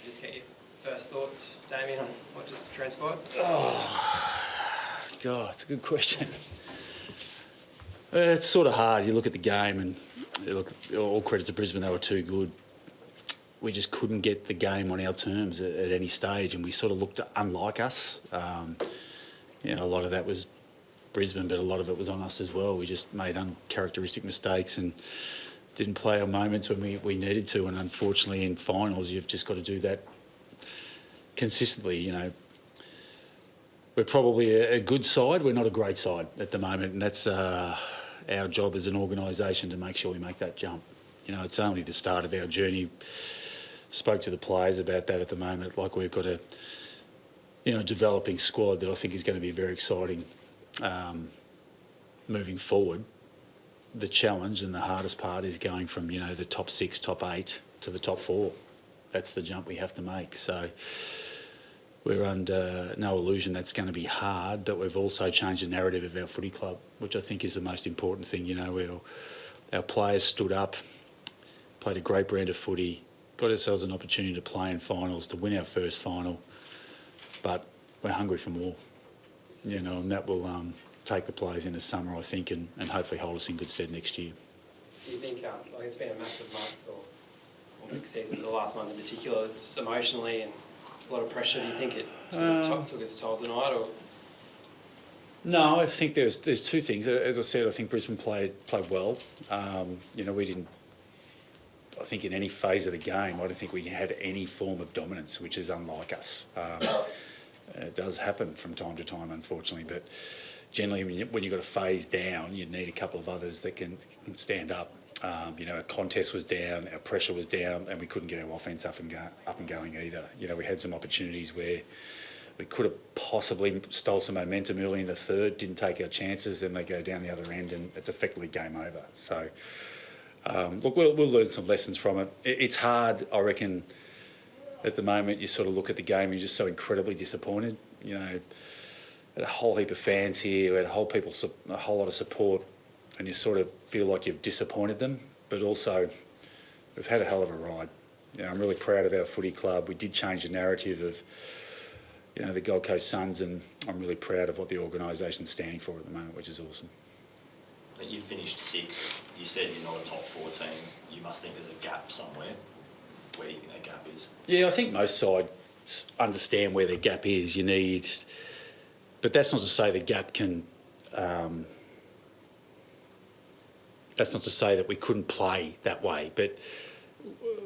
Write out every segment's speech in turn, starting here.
just get your first thoughts, Damien, on what just transpired? Oh, God, it's a good question. It's sort of hard. You look at the game and look, all credit to Brisbane, they were too good. We just couldn't get the game on our terms at any stage, and we sort of looked unlike us. A lot of that was Brisbane, but a lot of it was on us as well. We just made uncharacteristic mistakes and didn't play our moments when we needed to. And unfortunately, in finals, you've just got to do that consistently. We're probably a good side. We're not a great side at the moment, and that's our job as an organisation to make sure we make that jump. It's only the start of our journey. Spoke to the players about that at the moment. Like, we've got a developing squad that I think is going to be very exciting moving forward. The challenge and the hardest part is going from the top 6, top 8 to the top 4. That's the jump we have to make. So we're under no illusion that's going to be hard, but we've also changed the narrative of our footy club, which I think is the most important thing. Our players stood up, played a great brand of footy, got ourselves an opportunity to play in finals, to win our first final, but we're hungry for more, and that will take the players in the summer, I think, and hopefully hold us in good stead next year. Do you think, it's been a massive month or next season, the last month in particular, just emotionally and a lot of pressure? Do you think it took its toll tonight? Or? No, I think there's two things. As I said, I think Brisbane played well. We didn't. I think in any phase of the game, I don't think we had any form of dominance, which is unlike us. It does happen from time to time, unfortunately, but generally when you've got a phase down, you need a couple of others that can stand up. Our contest was down, our pressure was down, and we couldn't get our offence up and going either. We had some opportunities where we could have possibly stole some momentum early in the third, didn't take our chances, then they go down the other end and it's effectively game over. So, look, we'll learn some lessons from it. It's hard, I reckon, at the moment. You sort of look at the game and you're just so incredibly disappointed. Had a whole heap of fans here, we had a whole lot of support, and you sort of feel like you've disappointed them, but also we've had a hell of a ride. I'm really proud of our footy club. We did change the narrative of the Gold Coast Suns, and I'm really proud of what the organisation's standing for at the moment, which is awesome. But you finished 6th. You said you're not a top 4 team. You must think there's a gap somewhere. Where do you think that gap is? Yeah, I think most sides understand where their gap is. But that's not to say the gap can. That's not to say that we couldn't play that way. But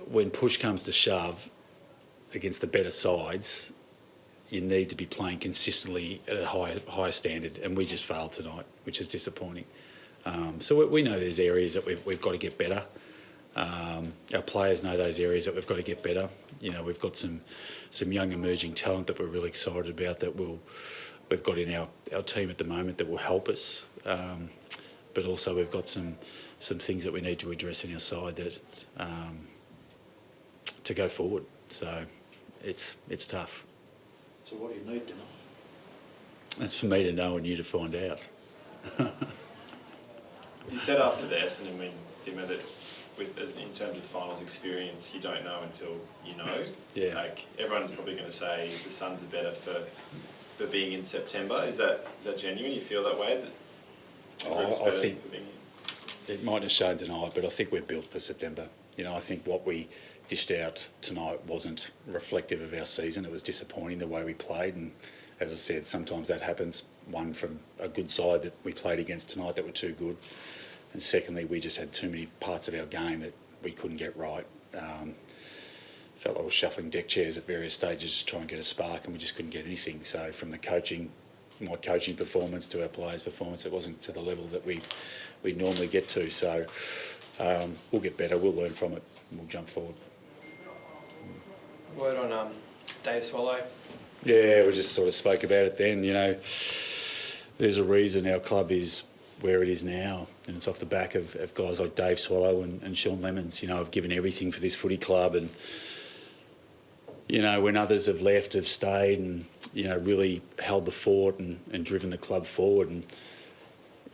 when push comes to shove against the better sides, you need to be playing consistently at a higher standard, and we just failed tonight, which is disappointing. So we know there's areas that we've got to get better. Our players know those areas that we've got to get better. We've got some young emerging talent that we're really excited about that we've got in our team at the moment that will help us. But also we've got some things that we need to address in our side that to go forward. So it's tough. So what do you need to know? That's for me to know and you to find out. You said after the Essendon win, Dimmer, that in terms of finals experience, you don't know until you know. Yeah. Like, everyone's probably going to say the Suns are better for being in September. Is that genuine? You feel that way? I think it might have shown tonight, but I think we're built for September. I think what we dished out tonight wasn't reflective of our season. It was disappointing the way we played, and as I said, sometimes that happens. One, from a good side that we played against tonight that were too good, and secondly, we just had too many parts of our game that we couldn't get right. Felt like we were shuffling deck chairs at various stages to try and get a spark, and we just couldn't get anything. So from my coaching performance to our players' performance, it wasn't to the level that we normally get to. So we'll get better, we'll learn from it, and we'll jump forward. Word on Dave Swallow. Yeah, we just sort of spoke about it then. There's a reason our club is where it is now, and it's off the back of guys like Dave Swallow and Sean Lemons. Have given everything for this footy club, and when others have left, have stayed, and really held the fort and driven the club forward. And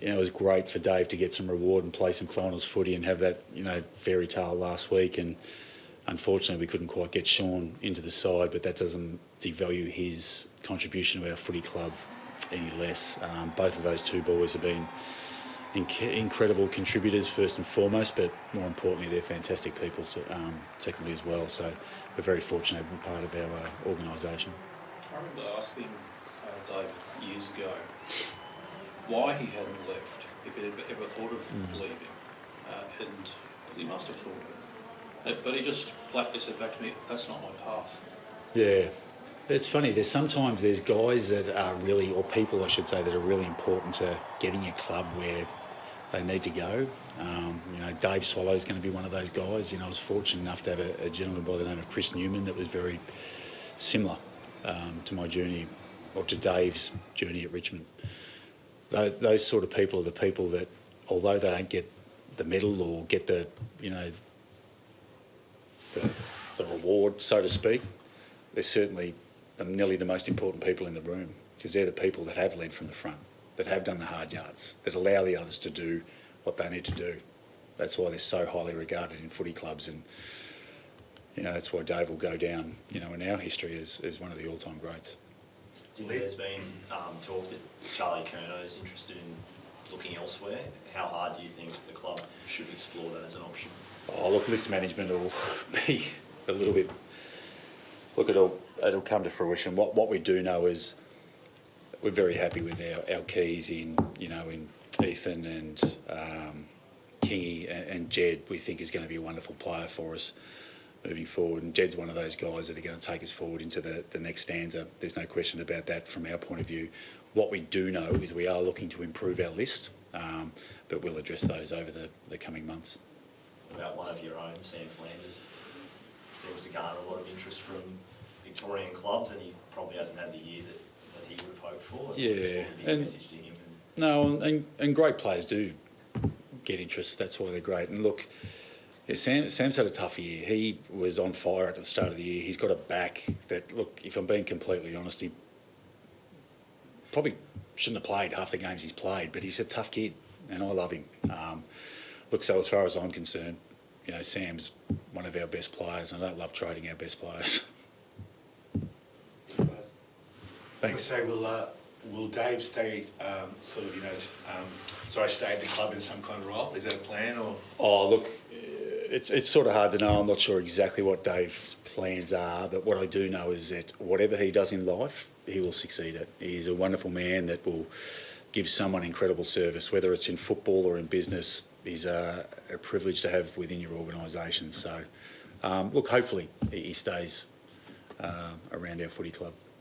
it was great for Dave to get some reward and play some finals footy and have that fairy tale last week. And unfortunately, we couldn't quite get Sean into the side, but that doesn't devalue his contribution to our footy club any less. Both of those two boys have been incredible contributors first and foremost, but more importantly, they're fantastic people secondly as well. So we're very fortunate to be part of our organisation. I remember asking Dave years ago why he hadn't left, if he'd ever thought of leaving, and he must have thought of it. But he just flatly said back to me, "That's not my path." Yeah. It's funny, there's guys that are really, or people I should say, that are really important to getting a club where they need to go. Dave Swallow's going to be one of those guys. I was fortunate enough to have a gentleman by the name of Chris Newman that was very similar to my journey, or to Dave's journey at Richmond. Those sort of people are the people that, although they don't get the medal or get the reward, so to speak, they're certainly nearly the most important people in the room, because they're the people that have led from the front, that have done the hard yards, that allow the others to do what they need to do. That's why they're so highly regarded in footy clubs, and that's why Dave will go down, in our history as one of the all-time greats. There's been talk that Charlie Curnow is interested in looking elsewhere. How hard do you think the club should explore that as an option? Oh, look, list management will be a little bit. Look, it'll come to fruition. What we do know is we're very happy with our keys in Ethan and Kingy and Jed. We think is going to be a wonderful player for us moving forward. And Jed's one of those guys that are going to take us forward into the next stanza. There's no question about that from our point of view. What we do know is we are looking to improve our list, but we'll address those over the coming months. About one of your own, Sam Flanders, seems to garner a lot of interest from Victorian clubs, and he probably hasn't had the year that he would have hoped for. Yeah, and message to him. No, and great players do get interest. That's why they're great. And look, yeah, Sam's had a tough year. He was on fire at the start of the year. He's got a back that, look, if I'm being completely honest, he probably shouldn't have played half the games he's played, but he's a tough kid, and I love him. Look, so as far as I'm concerned, Sam's one of our best players, and I don't love trading our best players. Thanks. So will Dave stay stay at the club in some kind of role? Is that a plan or? Oh, look, it's sort of hard to know. I'm not sure exactly what Dave's plans are, but what I do know is that whatever he does in life, he will succeed at. He's a wonderful man that will give someone incredible service, whether it's in football or in business. He's a privilege to have within your organisation. So, look, hopefully he stays around our footy club.